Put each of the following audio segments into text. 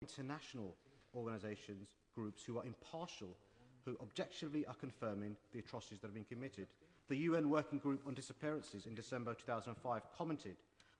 international organisations, groups who are impartial, who objectively are confirming the atrocities that have been committed. The UN Working Group on Disappearances in December 2005 commented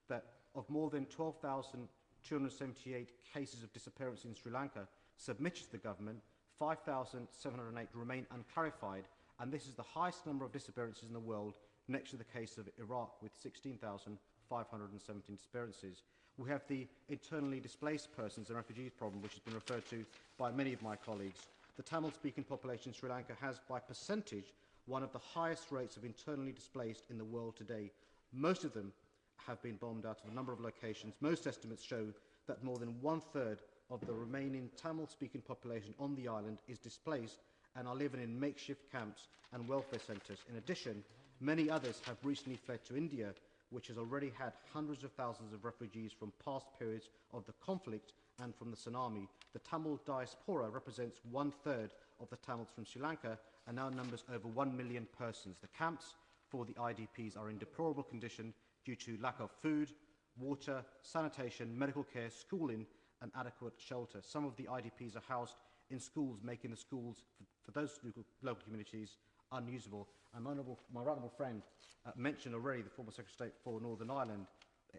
that of more than 12,278 cases of disappearance in Sri Lanka submitted to the government, 5,708 remain unclarified, and this is the highest number of disappearances in the world, next to the case of Iraq with 16,517 disappearances. We have the internally displaced persons and refugees problem, which has been referred to by many of my colleagues. The Tamil-speaking population in Sri Lanka has, by percentage, one of the highest rates of internally displaced in the world today. Most of them have been bombed out of a number of locations. Most estimates show that more than one-third of the remaining Tamil-speaking population on the island is displaced and are living in makeshift camps and welfare centres. In addition, many others have recently fled to India, which has already had hundreds of thousands of refugees from past periods of the conflict and from the tsunami. The Tamil diaspora represents one-third of the Tamils from Sri Lanka and now numbers over 1 million persons. The camps for the IDPs are in deplorable condition due to lack of food, water, sanitation, medical care, schooling and adequate shelter. Some of the IDPs are housed in schools, making the schools for those local communities unusable. And my honourable friend mentioned already, the former Secretary of State for Northern Ireland,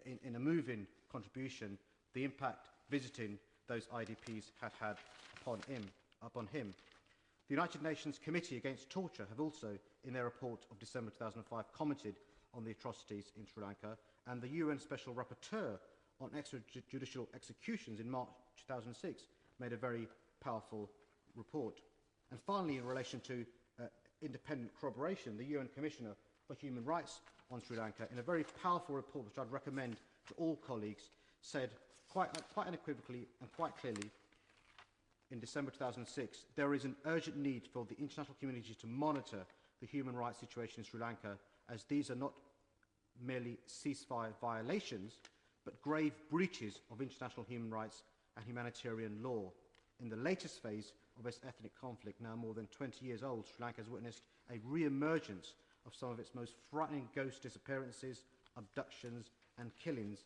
in a moving contribution, the impact visiting those IDPs had upon him. The United Nations Committee Against Torture have also, in their report of December 2005, commented on the atrocities in Sri Lanka, and the UN Special Rapporteur on extrajudicial executions in March 2006 made a very powerful report. And finally, in relation to independent corroboration, the UN Commissioner for Human Rights on Sri Lanka, in a very powerful report which I'd recommend to all colleagues, said quite unequivocally and quite clearly in December 2006, there is an urgent need for the international community to monitor the human rights situation in Sri Lanka, as these are not merely ceasefire violations, but grave breaches of international human rights and humanitarian law. In the latest phase of its ethnic conflict, now more than 20 years old, Sri Lanka has witnessed a re-emergence of some of its most frightening ghost disappearances, abductions and killings